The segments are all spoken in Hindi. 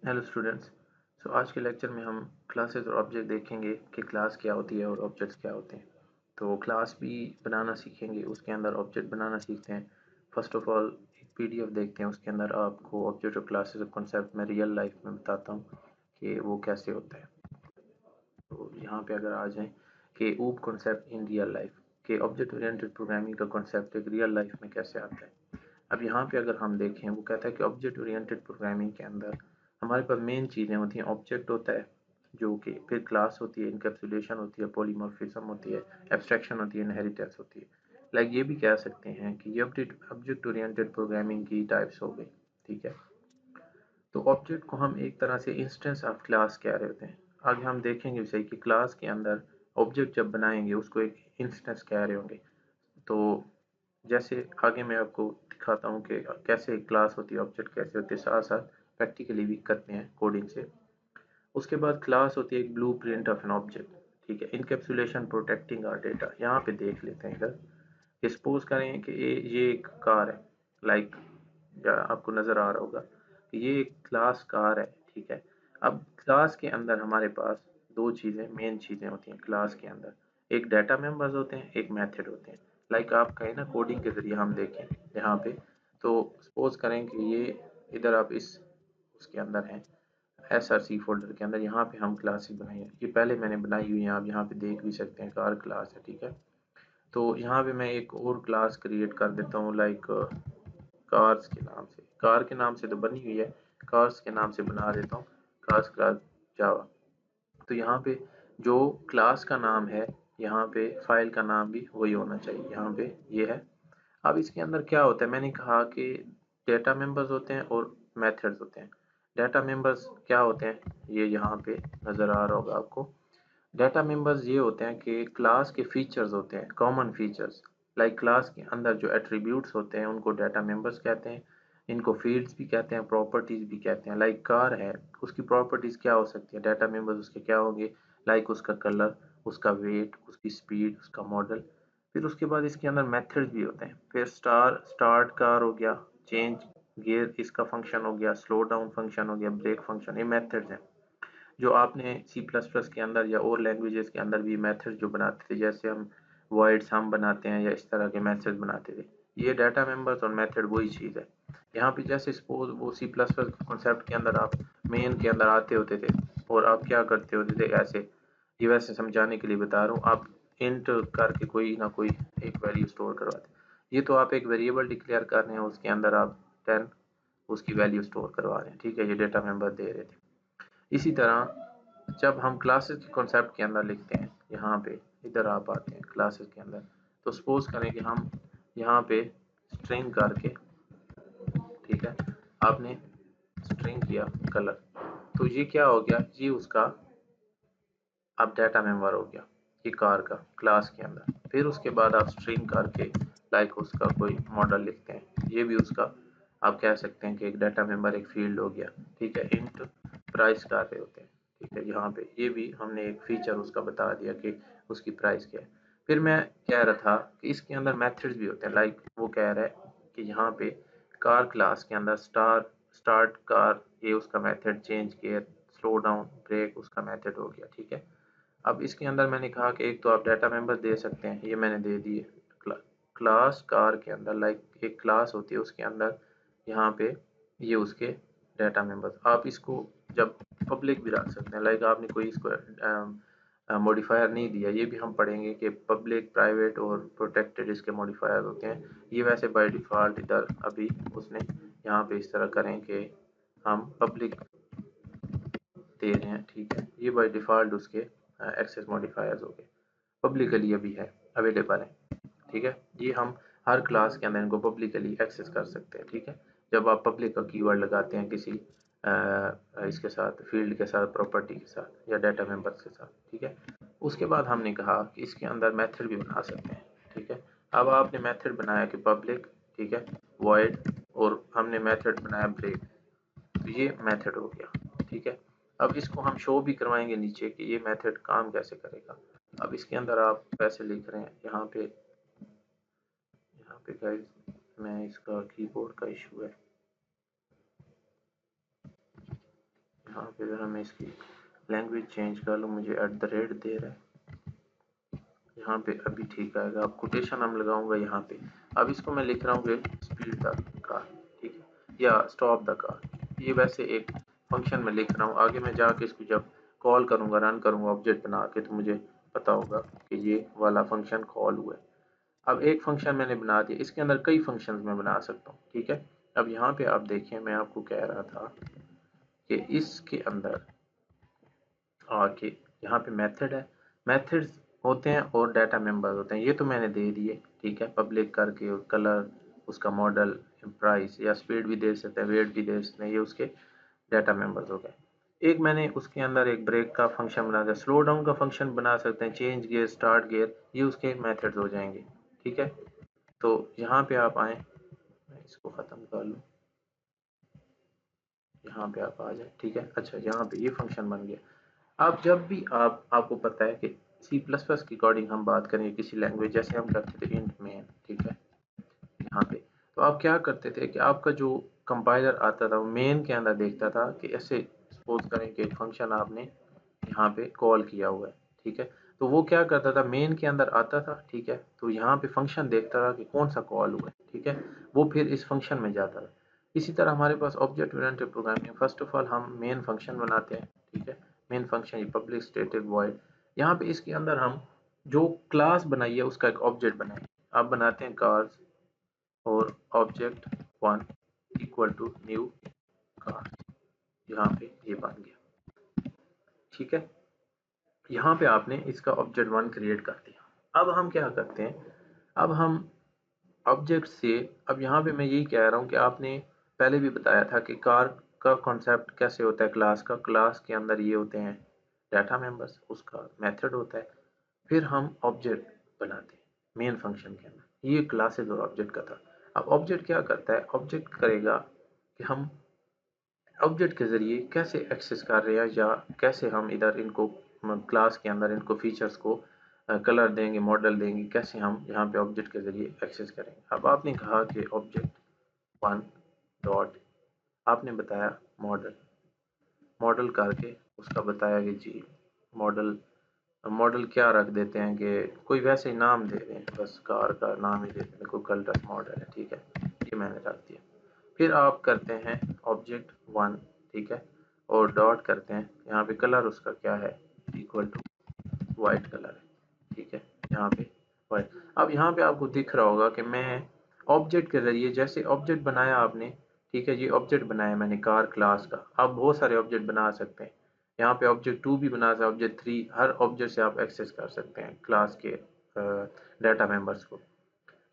Hello students. आज के लेक्चर में हम क्लासेस और ऑब्जेक्ट देखेंगे कि क्लास क्या होती है और ऑब्जेक्ट्स क्या होते हैं। तो क्लास भी बनाना सीखेंगे, उसके अंदर ऑब्जेक्ट बनाना सीखते हैं। फर्स्ट ऑफ ऑल एक पीडीएफ देखते हैं, उसके अंदर आपको ऑब्जेक्ट और क्लासेस और कॉन्सेप्ट में रियल लाइफ में बताता हूँ कि वो कैसे होता है। तो यहाँ पे अगर आ जाएं कि ऊब कॉन्सेप्ट इन रियल लाइफ के ऑब्जेक्ट ओरिएंटेड प्रोग्रामिंग का कॉन्सेप्ट एक रियल लाइफ में कैसे आता है। अब यहाँ पे अगर हम देखें, वो कहता है कि ऑब्जेक्ट ओरिएंटेड प्रोग्रामिंग के अंदर हमारे पास मेन चीज़ें होती हैं। ऑब्जेक्ट होता है जो कि, फिर क्लास होती है, इनकैप्सुलेशन होती है, पॉलीमॉर्फिज्म होती है, एब्स्ट्रैक्शन होती है, इनहेरिटेंस होती है। लाइक ये भी कह सकते हैं कि ये ऑब्जेक्ट ओरिएंटेड प्रोग्रामिंग की टाइप्स हो गई। ठीक है, तो ऑब्जेक्ट को हम एक तरह से इंस्टेंस ऑफ क्लास कह रहे होते हैं। आगे हम देखेंगे सही कि क्लास के अंदर ऑब्जेक्ट जब बनाएंगे उसको एक इंस्टेंस कह रहे होंगे। तो जैसे आगे मैं आपको दिखाता हूँ कि कैसे क्लास होती है, ऑब्जेक्ट कैसे होते हैं, साथ साथ प्रैक्टिकली भी करते हैं कोडिंग से। उसके बाद क्लास होती है एक blue print of an object. ठीक है, इनकैप्सुलेशन प्रोटेक्टिंग आवर डेटा। यहाँ पे देख लेते हैं इधर। सपोज करें कि ये एक कार है, लाइक आपको नज़र आ रहा होगा कि ये एक क्लास कार है। ठीक है, अब क्लास के अंदर हमारे पास दो चीज़ें, मेन चीज़ें होती हैं क्लास के अंदर। एक डाटा मेंबर्स होते हैं, एक मेथड होते हैं। लाइक आप कहें ना, कोडिंग के ज़रिए हम देखें यहाँ पे, तो सपोज करें कि ये इधर आप इस उसके अंदर हैं, SRC फोल्डर के अंदर। यहाँ पे हम क्लासेस बनाई है, ये पहले मैंने बनाई हुई है, आप यहाँ पे देख भी सकते हैं, कार क्लास है। ठीक है, तो यहाँ पे मैं एक और क्लास क्रिएट कर देता हूँ, लाइक कार्स के नाम से। कार के नाम से तो बनी हुई है, कार्स के नाम से बना देता हूँ, कार्स क्लास जावा। तो यहाँ पे जो क्लास का नाम है, यहाँ पे फाइल का नाम भी वही होना चाहिए। यहाँ पे ये है। अब इसके अंदर क्या होता है, मैंने कहा कि डेटा मेंबर्स होते हैं और मेथड्स होते हैं। डेटा मेंबर्स क्या होते हैं, ये यहाँ पे नज़र आ रहा होगा आपको। डाटा मेंबर्स ये होते हैं कि क्लास के फीचर्स होते हैं, कॉमन फीचर्स। लाइक क्लास के अंदर जो एट्रीब्यूट्स होते हैं उनको डाटा मेंबर्स कहते हैं। इनको फील्ड्स भी कहते हैं, प्रॉपर्टीज भी कहते हैं। लाइक कार है, उसकी प्रॉपर्टीज क्या हो सकती है, डाटा मेंबर्स उसके क्या होंगे, लाइक उसका कलर, उसका वेट, उसकी स्पीड, उसका मॉडल। फिर उसके बाद इसके अंदर मेथड्स भी होते हैं। फिर स्टार्ट कार हो गया, चेंज गियर इसका फंक्शन हो गया, स्लो डाउन फंक्शन हो गया, ब्रेक फंक्शन, ये मेथड्स हैं जो आपने सी प्लस प्लस के अंदर या और लैंग्वेजेस के अंदर भी मेथड जो बनाते थे, जैसे हम वॉइड्स हम बनाते हैं या इस तरह के मेथड बनाते थे। ये डाटा मेंबर्स और मेथड वही चीज़ है। यहाँ पे जैसे सपोज वो सी प्लस प्लस कॉन्सेप्ट के अंदर आप मेन के अंदर आते होते थे और आप क्या करते होते थे, ऐसे ये वैसे समझाने के लिए बता रहा हूँ, आप इंट करके कोई ना कोई एक वैल्यू स्टोर करवाते। ये तो आप एक वेरिएबल डिक्लेयर कर रहे हैं, उसके अंदर आप 10 उसकी वैल्यू स्टोर करवा रहे हैं। ठीक है, ये डाटा मेंबर दे रहे थे। इसी तरह जब हम क्लासेस के कॉन्सेप्ट के अंदर लिखते हैं, यहाँ पे इधर आप आते हैं क्लासेस के अंदर, तो सपोज करें कि हम यहाँ पे स्ट्रिंग करके, ठीक है, आपने स्ट्रिंग किया कलर, तो ये क्या हो गया, ये उसका अब डाटा मेंबर हो गया, ये कार का क्लास के अंदर। फिर उसके बाद आप स्ट्रिंग करके लाइक उसका कोई मॉडल लिखते हैं, ये भी उसका आप कह सकते हैं कि एक डाटा मेंबर, एक फील्ड हो गया। ठीक है, इंट प्राइस कर रहे होते हैं। ठीक है, यहाँ पे ये भी हमने एक फीचर उसका बता दिया कि उसकी प्राइस क्या है। फिर मैं कह रहा था कि इसके अंदर मेथड्स भी होते हैं। लाइक वो कह रहा है कि यहाँ पे कार क्लास के अंदर स्टार्ट कार, ये उसका method, change gear, slow down, brake उसका मेथड हो गया। ठीक है, अब इसके अंदर मैंने कहा कि एक तो आप डाटा मेंबर दे सकते हैं, ये मैंने दे दिए। क्लास कार के अंदर लाइक एक क्लास होती है, उसके अंदर यहाँ पे ये उसके डाटा मेंबर्स। आप इसको जब पब्लिक भी रख सकते हैं, लाइक आपने कोई इसको मॉडिफायर नहीं दिया, ये भी हम पढ़ेंगे कि पब्लिक, प्राइवेट और प्रोटेक्टेड इसके मॉडिफायर होते हैं। ये वैसे बाय डिफ़ॉल्ट इधर अभी उसने यहाँ पे इस तरह करें कि हम पब्लिक दे रहे हैं। ठीक है, ये बाय डिफ़ॉल्ट उसके एक्सेस मॉडिफायर्स हो गए, पब्लिकली अभी है, अवेलेबल है। ठीक है, ये हम हर क्लास के अंदर इनको पब्लिकली एक्सेस कर सकते हैं। ठीक है, जब आप पब्लिक का कीवर्ड लगाते हैं किसी इसके साथ, फील्ड के साथ, प्रॉपर्टी के साथ या डाटा मेंबर्स के साथ। ठीक है, उसके बाद हमने कहा कि इसके अंदर मेथड भी बना सकते हैं। ठीक है, अब आपने मेथड बनाया कि पब्लिक, ठीक है, वॉइड, और हमने मेथड बनाया ब्रेक, तो ये मेथड हो गया। ठीक है, अब इसको हम शो भी करवाएंगे नीचे कि ये मेथड काम कैसे करेगा। अब इसके अंदर आप पैसे लिख रहे हैं, यहाँ पे गाइस मैं इसका कीबोर्ड का इशू है, यहाँ पे अगर मैं इसकी लैंग्वेज चेंज कर लूँ, मुझे @ दे रहा है, यहाँ पे अभी ठीक आएगा। अब कोटेशन हम लगाऊंगा यहाँ पे। अब इसको मैं लिख रहा हूँ कि स्पीड द कार, ठीक है, या स्टॉप द कार। ये वैसे एक फंक्शन में लिख रहा हूँ, आगे मैं जाके इसको जब कॉल करूँगा, रन करूँगा ऑब्जेक्ट बना के, तो मुझे पता होगा कि ये वाला फंक्शन कॉल हुआ है। अब एक फंक्शन मैंने बना दिया, इसके अंदर कई फंक्शंस मैं बना सकता हूँ, ठीक है। अब यहाँ पे आप देखिए, मैं आपको कह रहा था कि इसके अंदर आके यहाँ पे मेथड है, मेथड्स होते हैं और डाटा मेंबर्स होते हैं। ये तो मैंने दे दिए, ठीक है, पब्लिक करके, कलर, उसका मॉडल, प्राइस या स्पीड भी दे सकते हैं, वेट भी दे सकते हैं, ये उसके डाटा मेंबर्स हो गए। एक मैंने उसके अंदर एक ब्रेक का फंक्शन बना दिया, स्लो डाउन का फंक्शन बना सकते हैं, चेंज गियर, स्टार्ट गियर, ये उसके मेथड्स हो जाएंगे, ठीक है। तो यहाँ पे आप आए, मैं इसको ख़त्म कर लूँ, यहाँ पे आप आ जाए, ठीक है। अच्छा, यहाँ पे ये फंक्शन बन गया। अब जब भी आपको पता है कि C++ की कोडिंग हम बात करेंगे किसी लैंग्वेज, जैसे हम करते थे इंट मेन, ठीक है, यहाँ पे, तो आप क्या करते थे कि आपका जो कंपाइलर आता था वो मेन के अंदर देखता था कि ऐसे सपोज करें कि एक फंक्शन आपने यहाँ पे कॉल किया हुआ है, ठीक है, तो वो क्या करता था, मेन के अंदर आता था, ठीक है, तो यहाँ पे फंक्शन देखता था कि कौन सा कॉल हुआ है, ठीक है, वो फिर इस फंक्शन में जाता था। इसी तरह हमारे पास object oriented programming, first of all हम मेन फंक्शन बनाते हैं, ठीक है, मेन फंक्शन, ये पब्लिक स्टैटिक वॉइड, यहाँ पे इसके अंदर हम जो क्लास बनाई है उसका एक ऑब्जेक्ट बनाए, आप बनाते हैं कार्स और object 1 equal to new car, यहाँ पे ये बन गया, ठीक है। यहाँ पे आपने इसका ऑब्जेक्ट 1 क्रिएट कर दिया। अब हम क्या करते हैं, अब हम ऑब्जेक्ट से, अब यहाँ पे मैं यही कह रहा हूँ कि आपने पहले भी बताया था कि कार का कॉन्सेप्ट कैसे होता है, क्लास का, क्लास के अंदर ये होते हैं डाटा मेंबर्स, उसका मेथड होता है, फिर हम ऑब्जेक्ट बनाते हैं मेन फंक्शन के अंदर। ये क्लासेस और ऑब्जेक्ट का था। अब ऑब्जेक्ट क्या करता है, ऑब्जेक्ट करेगा कि हम ऑब्जेक्ट के ज़रिए कैसे एक्सेस कर रहे हैं, या कैसे हम इधर इनको क्लास के अंदर इनको फीचर्स को कलर देंगे, मॉडल देंगे, कैसे हम यहाँ पे ऑब्जेक्ट के ज़रिए एक्सेस करेंगे। अब आपने कहा कि ऑब्जेक्ट 1 डॉट, आपने बताया मॉडल, मॉडल करके उसका बताया कि जी मॉडल, मॉडल क्या रख देते हैं कि कोई वैसे ही नाम दे दें, बस कार का नाम ही दे दें, कोई कलर मॉडल है, ठीक है, ये मैंने रख दिया। फिर आप करते हैं ऑब्जेक्ट 1, ठीक है, और डॉट करते हैं, यहाँ पे कलर उसका क्या है, इक्वल टू वाइट कलर है, ठीक है, यहाँ पे वाइट। अब यहाँ पे आपको दिख रहा होगा कि मैं ऑब्जेक्ट के जरिए, जैसे ऑब्जेक्ट बनाया आपने, ठीक है, ये ऑब्जेक्ट बनाया मैंने कार क्लास का, आप बहुत सारे ऑब्जेक्ट बना सकते हैं, यहाँ पे ऑब्जेक्ट 2 भी बना सकते हैं, ऑब्जेक्ट 3, हर ऑब्जेक्ट से आप एक्सेस कर सकते हैं क्लास के डाटा मेंबर्स को।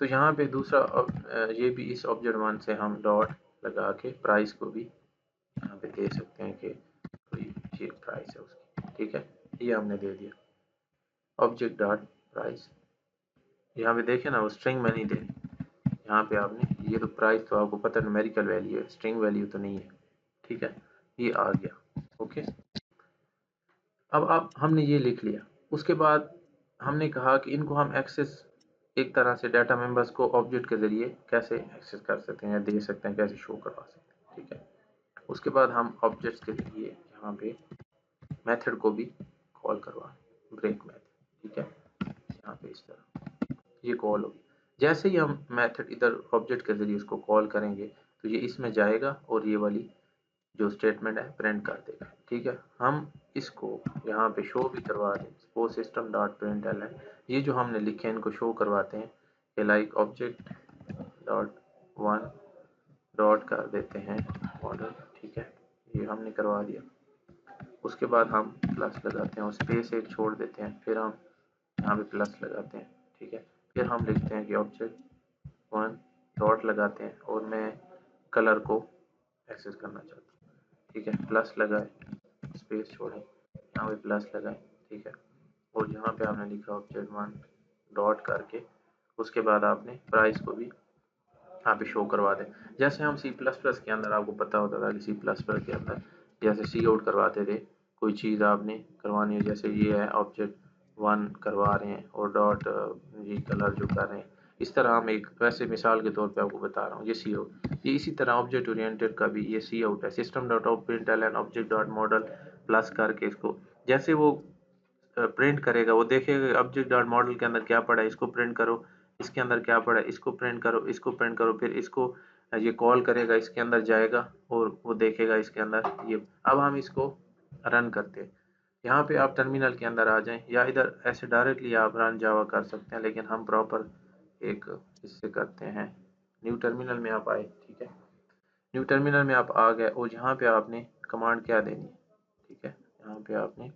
तो यहाँ पे दूसरा ये भी इस ऑब्जेक्ट 1 से हम डॉट लगा के प्राइस को भी यहाँ पे दे सकते हैं कि ये प्राइस है उसकी, ठीक है, ये हमने दे दिया ऑब्जेक्ट डॉट प्राइस। यहाँ पे देखें ना, वो स्ट्रिंग में नहीं दे रही, यहाँ पे आपने, ये तो प्राइस तो आपको पता है न्यूमेरिकल वैल्यू है, स्ट्रिंग वैल्यू तो नहीं है, ठीक है, ये आ गया, ओके। अब आप, हमने ये लिख लिया, उसके बाद हमने कहा कि इनको हम एक्सेस एक तरह से डाटा मेंबर्स को ऑब्जेक्ट के ज़रिए कैसे एक्सेस कर सकते हैं या दे सकते हैं, कैसे शो करवा सकते हैं, ठीक है। उसके बाद हम ऑब्जेक्ट्स के ज़रिए यहाँ पे मेथड को भी कॉल करवा, ब्रेक मेथड, ठीक है, यहाँ पे इस तरह ये कॉल होगी। जैसे ही हम मेथड इधर ऑब्जेक्ट के ज़रिए उसको कॉल करेंगे तो ये इसमें जाएगा और ये वाली जो स्टेटमेंट है प्रिंट कर देगा, ठीक है। हम इसको यहाँ पे शो भी करवा दें, सपोज सिस्टम डॉट प्रिंटलन, ये जो हमने लिखे हैं इनको शो करवाते हैं कि लाइक ऑब्जेक्ट डॉट 1 डॉट कर देते हैं मॉडल, ठीक है, ये हमने करवा दिया। उसके बाद हम प्लस लगाते हैं और स्पेस एक छोड़ देते हैं, फिर हम यहाँ पे प्लस लगाते हैं, ठीक है, फिर हम लिखते हैं कि ऑब्जेक्ट 1 डॉट लगाते हैं और मैं कलर को एक्सेस करना चाहता हूँ, ठीक है, प्लस लगाए, स्पेस छोड़ें, यहाँ पे प्लस लगाएं, ठीक है, और यहाँ पे आपने लिखा ऑब्जेक्ट 1 डॉट करके, उसके बाद आपने प्राइस को भी यहाँ पे शो करवा दें। जैसे हम C++ के अंदर, आपको पता होता था कि C++ के अंदर जैसे सी आउट करवाते थे, कोई चीज़ आपने करवानी है, जैसे ये है ऑब्जेक्ट 1 करवा रहे हैं और डॉट ये कलर जो कर रहे हैं, इस तरह हम एक वैसे मिसाल के तौर पे आपको बता रहा हूँ ये सी आउट, ये इसी तरह ऑब्जेक्ट ओरिएंटेड का भी ये सी आउट है, system dot out println object dot model plus करके इसको जैसे वो प्रिंट करेगा वो देखेगा ऑब्जेक्ट डॉट मॉडल के अंदर क्या पड़ा है, इसको प्रिंट करो, इसके अंदर क्या पड़ा है, इसको प्रिंट करो, इसको प्रिंट करो, फिर इसको ये कॉल करेगा, इसके अंदर जाएगा और वो देखेगा इसके अंदर ये। अब हम इसको रन करते हैं, यहाँ पे आप टर्मिनल के अंदर आ जाएं या इधर ऐसे डायरेक्टली आप रन जावा कर सकते हैं, लेकिन हम प्रॉपर एक इससे करते हैं। न्यू टर्मिनल में आप आए, ठीक है, न्यू टर्मिनल में आप आ गए और यहाँ पे आपने कमांड क्या देनी है, ठीक है, यहाँ पे आपने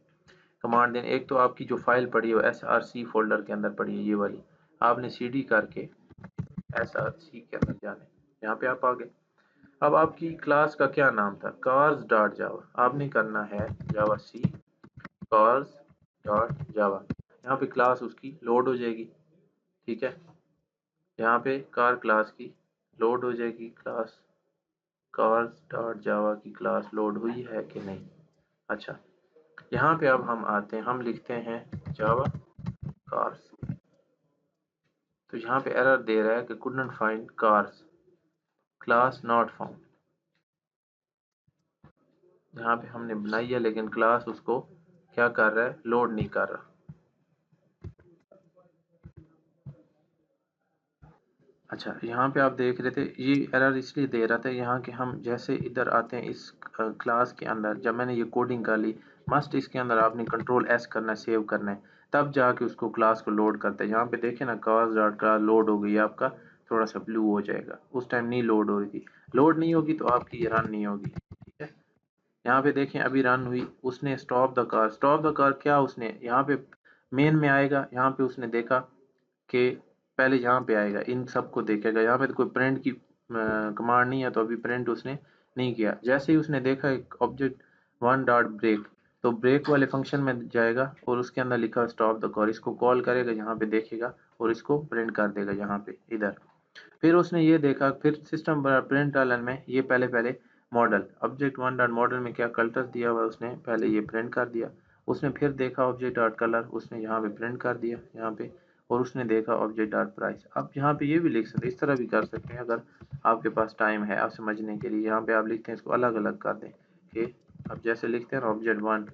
कमांड देनी, एक तो आपकी जो फाइल पड़ी है src फोल्डर के अंदर पड़ी है ये वाली, आपने cd करके src के अंदर जाने, यहाँ पे आप आ गए। अब आपकी क्लास का क्या नाम था, cars डॉट जावा, आपने करना है जावा सी cars डॉट जावा, यहाँ पे क्लास उसकी लोड हो जाएगी, ठीक है, यहाँ पे कार क्लास की लोड हो जाएगी, क्लास cars डॉट जावा की क्लास लोड हुई है कि नहीं। अच्छा, यहाँ पे अब हम आते हैं, हम लिखते हैं जावा कार्स, तो यहाँ पे एरर दे रहा है कि couldn't find cars, class not found. यहाँ पे हमने बनाई है लेकिन क्लास उसको क्या कर रहा है, लोड नहीं कर रहा। अच्छा, यहाँ पे आप देख रहे थे ये एरर इसलिए दे रहा था यहाँ के हम जैसे इधर आते हैं इस क्लास के अंदर, जब मैंने ये कोडिंग कर ली मस्ट इसके अंदर आपने कंट्रोल एस करना है, सेव करना है, तब जाके उसको क्लास को लोड करते हैं। यहाँ पे देखें ना क्लास डॉट क्लास लोड हो गई है, आपका थोड़ा सा ब्लू हो जाएगा, उस टाइम नहीं लोड हो रही थी, लोड नहीं होगी तो आपकी ये रन नहीं होगी, ठीक है। यहाँ पे देखें अभी रन हुई, उसने stop the car, stop the car क्या उसने यहाँ पे मेन में आएगा, यहाँ पे उसने देखा कि पहले यहाँ पे आएगा, इन सबको देखेगा, यहाँ पे तो कोई प्रिंट की कमांड नहीं है तो अभी प्रिंट उसने नहीं किया। जैसे ही उसने देखा एक ऑब्जेक्ट वन डॉट ब्रेक, तो ब्रेक वाले फंक्शन में जाएगा और उसके अंदर लिखा स्टॉप द कॉल, इसको कॉल करेगा, यहाँ पे देखेगा और इसको प्रिंट कर देगा यहाँ पे इधर। फिर उसने ये देखा, फिर सिस्टम प्रिंट एलन में ये पहले पहले model object one dot model में क्या कलर दिया हुआ है उसने पहले ये प्रिंट कर दिया, उसने फिर देखा ऑब्जेक्ट डॉट कलर, उसने यहाँ पे प्रिंट कर दिया यहाँ पे, और उसने देखा ऑब्जेक्ट डॉट प्राइस। अब यहाँ पे ये भी लिख सकते हैं, इस तरह भी कर सकते हैं अगर आपके पास टाइम है आप समझने के लिए। यहाँ पे आप लिखते हैं इसको अलग अलग कर दें कि अब जैसे लिखते हैं ऑब्जेक्ट वन,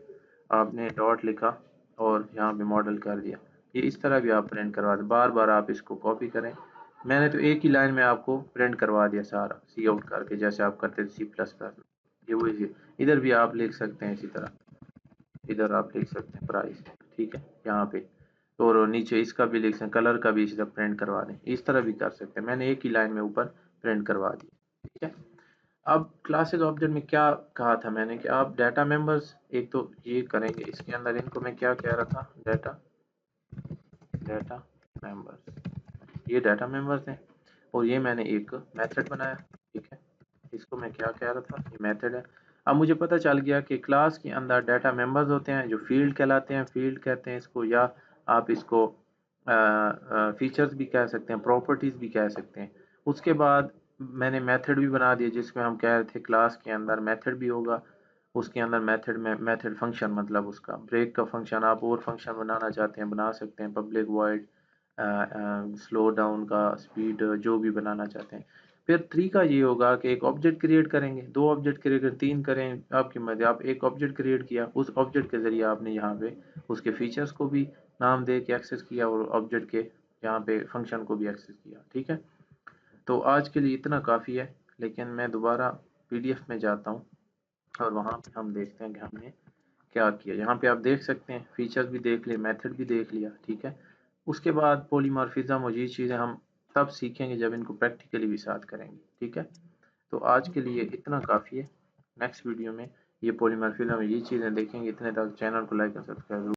आपने डॉट लिखा और यहाँ पे मॉडल कर दिया, ये इस तरह भी आप प्रिंट करवा दें। बार बार आप इसको कॉपी करें, मैंने तो एक ही लाइन में आपको प्रिंट करवा दिया सारा सी आउट करके, जैसे आप करते थे सी प्लस प्लस में, ये वही। इधर भी आप लिख सकते हैं इसी तरह, इधर आप लिख सकते हैं प्राइस, ठीक है, यहाँ पे और नीचे इसका भी लिख सकते हैं, कलर का भी इसी तरह प्रिंट करवा दें, इस तरह भी कर सकते हैं। मैंने एक ही लाइन में ऊपर प्रिंट करवा दी, ठीक है। अब क्लासेस ऑब्जेक्ट में क्या कहा था मैंने कि आप डाटा मेंबर्स एक तो ये करेंगे, इसके अंदर इनको मैं क्या कह रहा था, डाटा मेंबर्स, ये डाटा मेंबर्स हैं और ये मैंने एक मेथड बनाया, ठीक है, इसको मैं क्या कह रहा था, ये मेथड है। अब मुझे पता चल गया कि क्लास के अंदर डाटा मेंबर्स होते हैं जो फील्ड कहलाते हैं, फील्ड कहते हैं इसको, या आप इसको फीचर्स भी कह सकते हैं, प्रॉपर्टीज भी कह सकते हैं। उसके बाद मैंने मेथड भी बना दिया जिसमें हम कह रहे थे क्लास के अंदर मेथड भी होगा, उसके अंदर मेथड में मेथड फंक्शन मतलब उसका ब्रेक का फंक्शन, आप और फंक्शन बनाना चाहते हैं बना सकते हैं, पब्लिक वॉइड स्लो डाउन का स्पीड जो भी बनाना चाहते हैं। फिर तरीका ये होगा कि एक ऑब्जेक्ट क्रिएट करेंगे, दो ऑब्जेक्ट क्रिएट करें, तीन करें, आपकी मर्जी। आप एक ऑब्जेक्ट क्रिएट किया, उस ऑब्जेक्ट के जरिए आपने यहाँ पे उसके फीचर्स को भी नाम दे के एक्सेस किया और ऑब्जेक्ट के यहाँ पे फंक्शन को भी एक्सेस किया, ठीक है। तो आज के लिए इतना काफ़ी है, लेकिन मैं दोबारा पीडीएफ में जाता हूँ और वहाँ पे हम देखते हैं कि हमने क्या किया। यहाँ पे आप देख सकते हैं फीचर्स भी देख लिए, मेथड भी देख लिया, ठीक है। उसके बाद पॉलीमॉर्फिज्म और ये चीज़ें हम तब सीखेंगे जब इनको प्रैक्टिकली भी साथ करेंगे, ठीक है। तो आज के लिए इतना काफ़ी है, नेक्स्ट वीडियो में ये पॉलीमॉर्फिज्म ये चीज़ें देखेंगे। इतने तक चैनल को लाइक और सब्सक्राइब